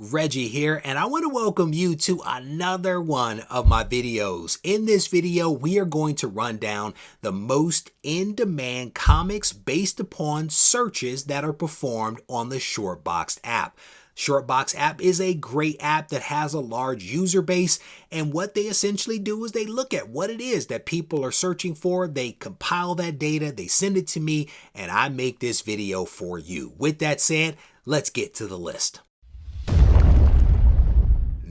Reggie here, and I want to welcome you to another one of my videos. In this video, we are going to run down the most in-demand comics based upon searches that are performed on the Shortboxed app. Shortboxed app is a great app that has a large user base, and what they essentially do is they look at what it is that people are searching for, they compile that data, they send it to me, and I make this video for you. With that said, let's get to the list.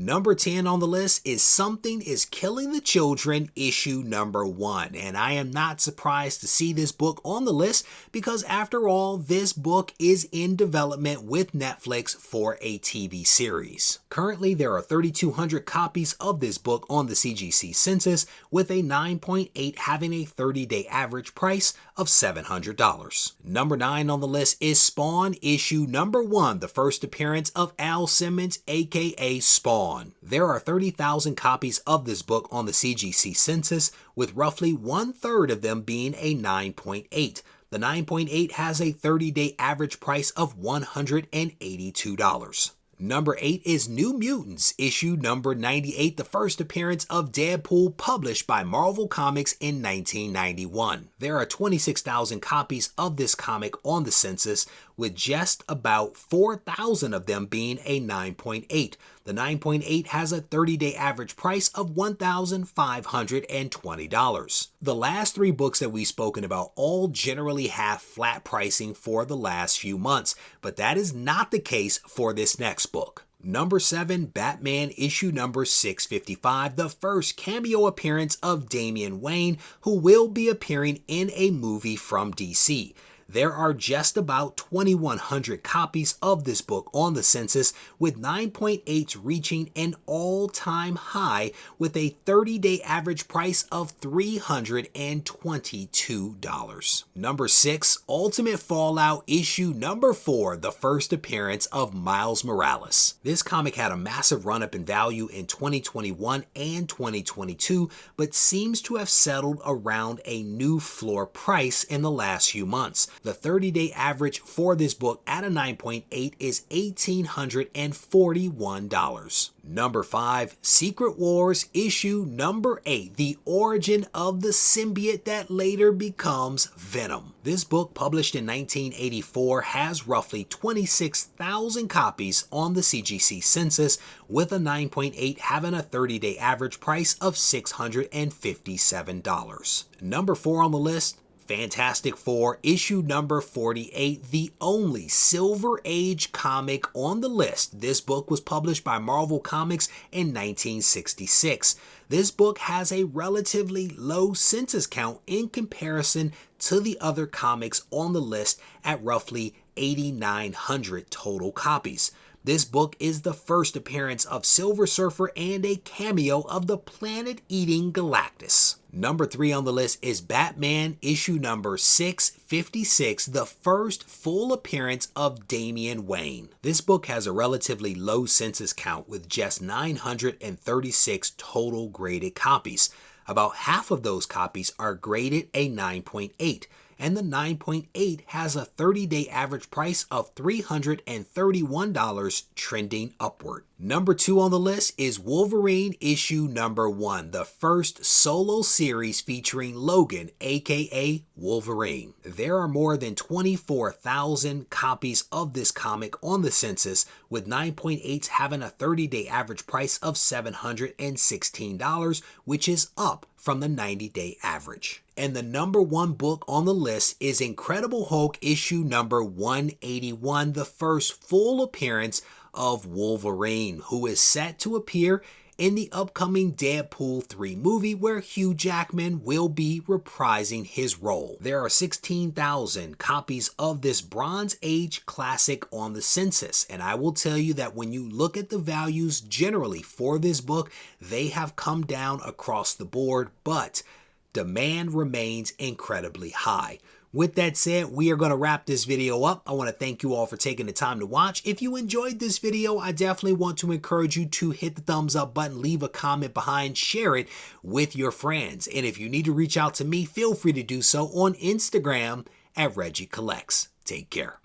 Number 10 on the list is Something is Killing the Children, issue number 1. And I am not surprised to see this book on the list because after all, this book is in development with Netflix for a TV series. Currently, there are 3,200 copies of this book on the CGC census, with a 9.8 having a 30-day average price of $700. Number 9 on the list is Spawn, issue number 1, the first appearance of Al Simmons, aka Spawn. There are 30,000 copies of this book on the CGC census, with roughly 1/3 of them being a 9.8. The 9.8 has a 30-day average price of $182. Number 8 is New Mutants, issue number 98, the first appearance of Deadpool, published by Marvel Comics in 1991. There are 26,000 copies of this comic on the census, with just about 4,000 of them being a 9.8. The 9.8 has a 30-day average price of $1,520. The last 3 books that we've spoken about all generally have flat pricing for the last few months, but that is not the case for this next book. Number 7, Batman, issue number 655, the first cameo appearance of Damian Wayne, who will be appearing in a movie from DC. There are just about 2,100 copies of this book on the census, with 9.8s reaching an all-time high with a 30-day average price of $322. Number 6, Ultimate Fallout, issue number 4, the first appearance of Miles Morales. This comic had a massive run-up in value in 2021 and 2022, but seems to have settled around a new floor price in the last few months. The 30-day average for this book at a 9.8 is $1,841. Number 5, Secret Wars, issue number 8, the origin of the symbiote that later becomes Venom. This book, published in 1984, has roughly 26,000 copies on the CGC census, with a 9.8 having a 30-day average price of $657. Number 4 on the list, Fantastic Four, issue number 48, the only Silver Age comic on the list. This book was published by Marvel Comics in 1966. This book has a relatively low census count in comparison to the other comics on the list at roughly 8,900 total copies. This book is the first appearance of Silver Surfer and a cameo of the planet-eating Galactus. Number 3 on the list is Batman, issue number 656, the first full appearance of Damian Wayne. This book has a relatively low census count with just 936 total graded copies. About half of those copies are graded a 9.8. And the 9.8 has a 30-day average price of $331, trending upward. Number 2 on the list is Wolverine, issue number 1, the first solo series featuring Logan, aka Wolverine. There are more than 24,000 copies of this comic on the census, with 9.8s having a 30-day average price of $716, which is up from the 90-day average. And the number 1 book on the list is Incredible Hulk, issue number 181, the first full appearance of Wolverine, who is set to appear in the upcoming Deadpool 3 movie, where Hugh Jackman will be reprising his role. There are 16,000 copies of this Bronze Age classic on the census, and I will tell you that when you look at the values generally for this book, they have come down across the board, but demand remains incredibly high. With that said, we are going to wrap this video up. I want to thank you all for taking the time to watch. If you enjoyed this video, I definitely want to encourage you to hit the thumbs up button, leave a comment behind, share it with your friends. And if you need to reach out to me, feel free to do so on Instagram at Regie Collects. Take care.